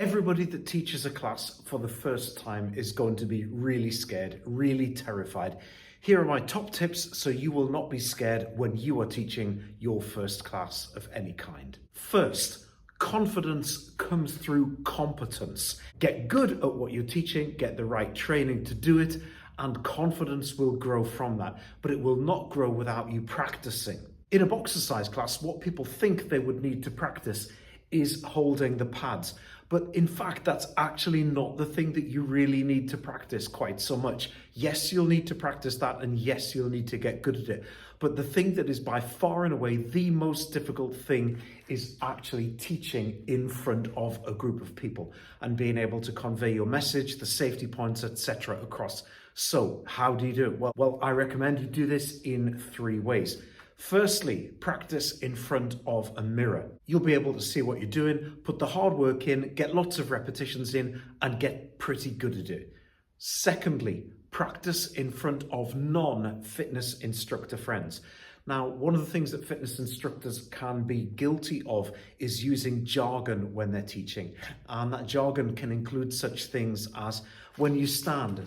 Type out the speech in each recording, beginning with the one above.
Everybody that teaches a class for the first time is going to be really scared, really terrified. Here are my top tips so you will not be scared when you are teaching your first class of any kind. First, confidence comes through competence. Get good at what you're teaching, get the right training to do it, and confidence will grow from that, but it will not grow without you practicing. In a Boxercise class, what people think they would need to practice is holding the pads. But in fact, that's actually not the thing that you really need to practice quite so much. Yes, you'll need to practice that, and yes, you'll need to get good at it. But the thing that is by far and away the most difficult thing is actually teaching in front of a group of people and being able to convey your message, the safety points, etc. across. So how do you do it? Well, I recommend you do this in 3 ways. Firstly, practice in front of a mirror. You'll be able to see what you're doing, put the hard work in, get lots of repetitions in, and get pretty good at it. Secondly, practice in front of non-fitness instructor friends. Now, one of the things that fitness instructors can be guilty of is using jargon when they're teaching. And that jargon can include such things as, when you stand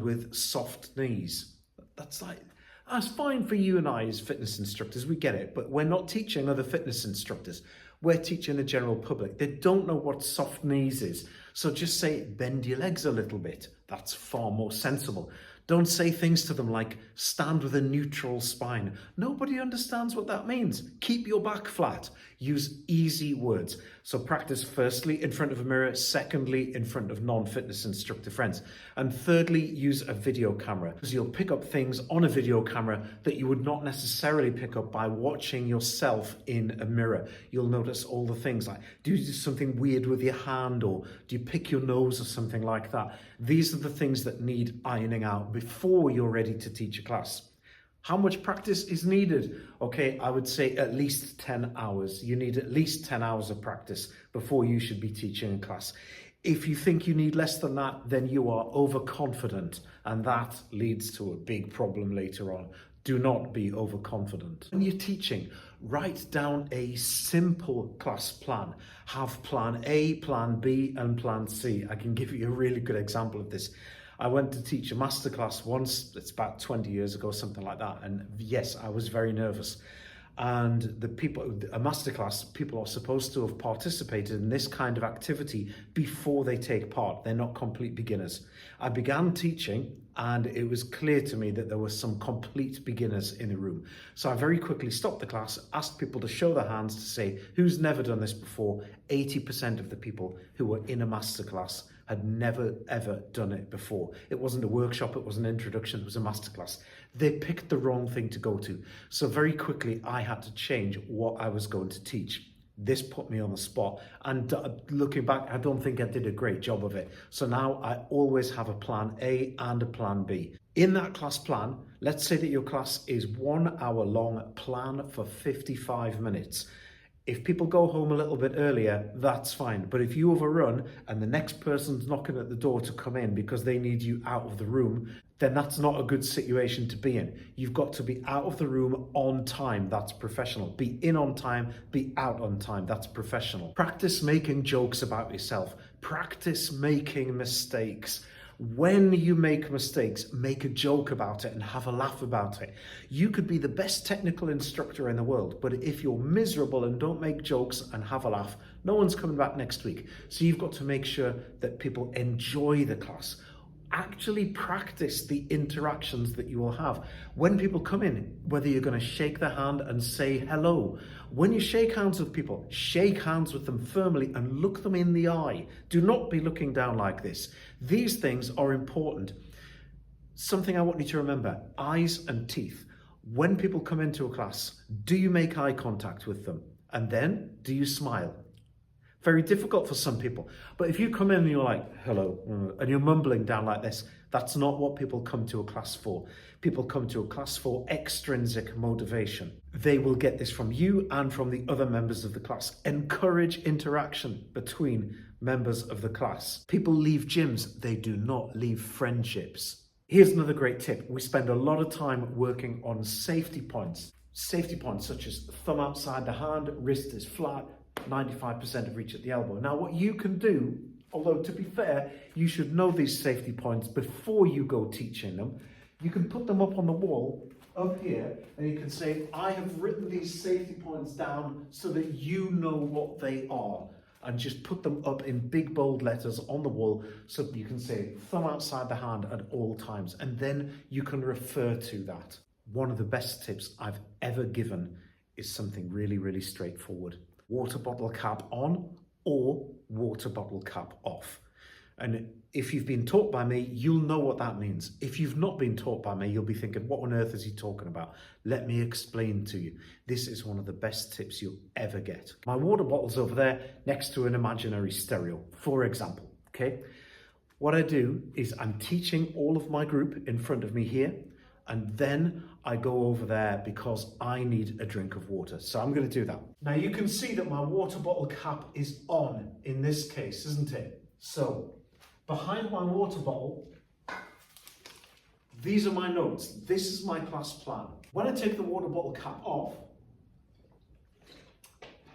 with soft knees. That's fine for you and I as fitness instructors, we get it, but we're not teaching other fitness instructors. We're teaching the general public. They don't know what soft knees is. So just say, bend your legs a little bit. That's far more sensible. Don't say things to them like, stand with a neutral spine. Nobody understands what that means. Keep your back flat. Use easy words. So practice firstly in front of a mirror, secondly in front of non-fitness instructor friends, and thirdly use a video camera, because you'll pick up things on a video camera that you would not necessarily pick up by watching yourself in a mirror. You'll notice all the things like, do you do something weird with your hand, or do you pick your nose or something like that? These are the things that need ironing out before you're ready to teach a class. How much practice is needed? Okay, I would say at least 10 hours. You need at least 10 hours of practice before you should be teaching a class. If you think you need less than that, then you are overconfident, and that leads to a big problem later on. Do not be overconfident. When you're teaching, write down a simple class plan. Have plan A, plan B, and plan C. I can give you a really good example of this. I went to teach a masterclass once, it's about 20 years ago, something like that. And yes, I was very nervous. And a masterclass, people are supposed to have participated in this kind of activity before they take part. They're not complete beginners. I began teaching and it was clear to me that there were some complete beginners in the room. So I very quickly stopped the class, asked people to show their hands to say, who's never done this before? 80% of the people who were in a masterclass had never ever done it before. It wasn't a workshop, it was an introduction, it was a masterclass. They picked the wrong thing to go to. So very quickly I had to change what I was going to teach. This put me on the spot, and looking back, I don't think I did a great job of it. So now I always have a plan A and a plan B. In that class plan, let's say that your class is 1 hour long, plan for 55 minutes. If people go home a little bit earlier, that's fine. But if you overrun and the next person's knocking at the door to come in because they need you out of the room, then that's not a good situation to be in. You've got to be out of the room on time. That's professional. Be in on time, be out on time. That's professional. Practice making jokes about yourself. Practice making mistakes. When you make mistakes, make a joke about it and have a laugh about it. You could be the best technical instructor in the world, but if you're miserable and don't make jokes and have a laugh, no one's coming back next week. So you've got to make sure that people enjoy the class. Actually practice the interactions that you will have. When people come in, whether you're going to shake their hand and say hello. When you shake hands with people, shake hands with them firmly and look them in the eye. Do not be looking down like this. These things are important. Something I want you to remember, eyes and teeth. When people come into a class, do you make eye contact with them? And then, do you smile? Very difficult for some people. But if you come in and you're like, hello, and you're mumbling down like this, that's not what people come to a class for. People come to a class for extrinsic motivation. They will get this from you and from the other members of the class. Encourage interaction between members of the class. People leave gyms, they do not leave friendships. Here's another great tip. We spend a lot of time working on safety points. Safety points such as thumb outside the hand, wrist is flat, 95% of reach at the elbow. Now what you can do Although to be fair, you should know these safety points before you go teaching them. You can put them up on the wall up here and you can say, I have written these safety points down so that you know what they are. And just put them up in big bold letters on the wall so you can say thumb outside the hand at all times, and then you can refer to that. One of the best tips I've ever given is something really, really straightforward. Water bottle cap on or water bottle cap off. And if you've been taught by me, you'll know what that means. If you've not been taught by me, you'll be thinking, what on earth is he talking about? Let me explain to you. This is one of the best tips you'll ever get. My water bottle's over there next to an imaginary stereo, for example, okay? What I do is I'm teaching all of my group in front of me here, and then I go over there because I need a drink of water. So I'm going to do that. Now you can see that my water bottle cap is on in this case, isn't it? So behind my water bottle, these are my notes. This is my class plan. When I take the water bottle cap off,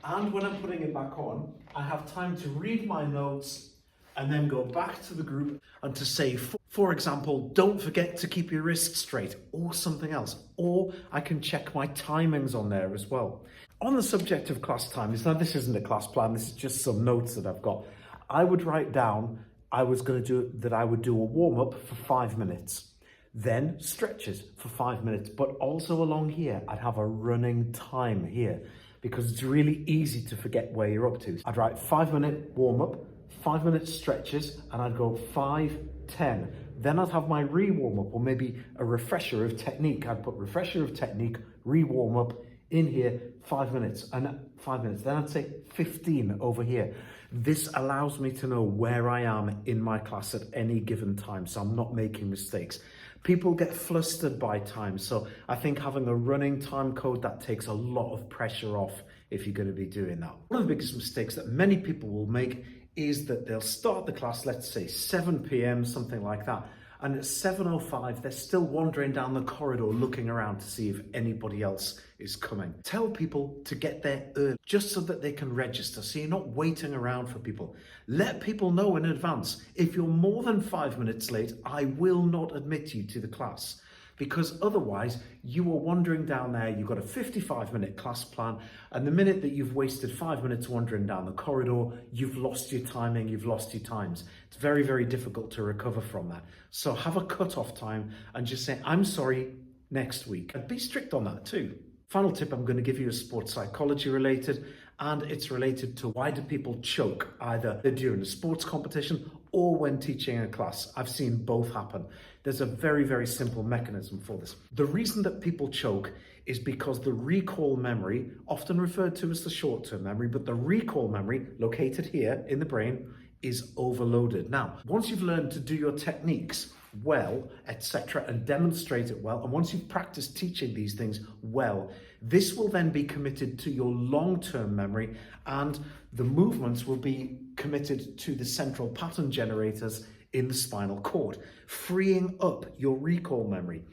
and when I'm putting it back on, I have time to read my notes and then go back to the group and to say, for example, don't forget to keep your wrists straight, or something else. Or I can check my timings on there as well. On the subject of class timings, now this isn't a class plan, this is just some notes that I've got. I would write down I would do a warm-up for 5 minutes, then stretches for 5 minutes, but also along here, I'd have a running time here because it's really easy to forget where you're up to. I'd write 5-minute warm-up, 5-minute stretches, and I'd go 5, 10. Then I'd have my re-warm-up, or maybe a refresher of technique. I'd put refresher of technique, re-warm-up in here, 5 minutes, and 5 minutes. Then I'd say 15 over here. This allows me to know where I am in my class at any given time, so I'm not making mistakes. People get flustered by time, so I think having a running time code, that takes a lot of pressure off if you're going to be doing that. One of the biggest mistakes that many people will make is that they'll start the class, let's say 7 p.m, something like that, and at 7:05 they're still wandering down the corridor looking around to see if anybody else is coming. Tell people to get there early just so that they can register, so you're not waiting around for people. Let people know in advance, if you're more than 5 minutes late, I will not admit you to the class, because otherwise you are wandering down there, you've got a 55-minute class plan, and the minute that you've wasted 5 minutes wandering down the corridor, you've lost your timing, you've lost your times. It's very, very difficult to recover from that. So have a cut-off time and just say, I'm sorry, next week. And be strict on that too. Final tip I'm going to give you is sports psychology related, and it's related to why do people choke either during a sports competition or when teaching a class. I've seen both happen. There's a very, very simple mechanism for this. The reason that people choke is because the recall memory, often referred to as the short-term memory, but the recall memory located here in the brain is overloaded. Now, once you've learned to do your techniques well, etc., and demonstrate it well, and once you've practiced teaching these things well, this will then be committed to your long-term memory, and the movements will be committed to the central pattern generators in the spinal cord, freeing up your recall memory.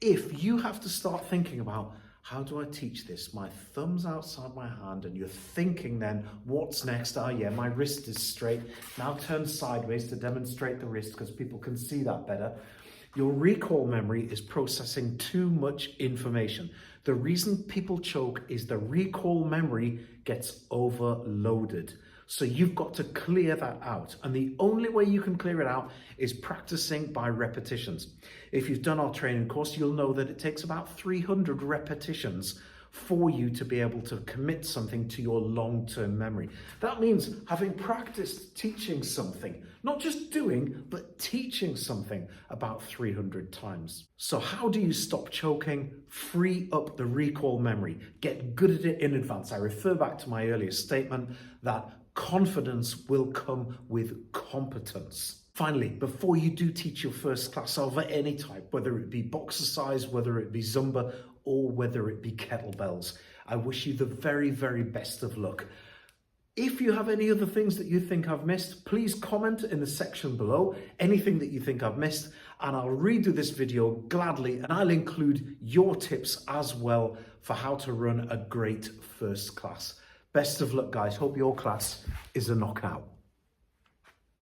If you have to start thinking about, how do I teach this? My thumb's outside my hand, and you're thinking then, what's next? Oh yeah, my wrist is straight. Now turn sideways to demonstrate the wrist because people can see that better. Your recall memory is processing too much information. The reason people choke is the recall memory gets overloaded. So you've got to clear that out. And the only way you can clear it out is practicing by repetitions. If you've done our training course, you'll know that it takes about 300 repetitions for you to be able to commit something to your long-term memory. That means having practiced teaching something, not just doing, but teaching something about 300 times. So how do you stop choking? Free up the recall memory. Get good at it in advance. I refer back to my earlier statement that confidence will come with competence. Finally, before you do teach your first class of any type, whether it be Boxercise, whether it be Zumba, or whether it be kettlebells, I wish you the very, very best of luck. If you have any other things that you think I've missed, please comment in the section below, anything that you think I've missed, and I'll redo this video gladly, and I'll include your tips as well for how to run a great first class. Best of luck, guys. Hope your class is a knockout.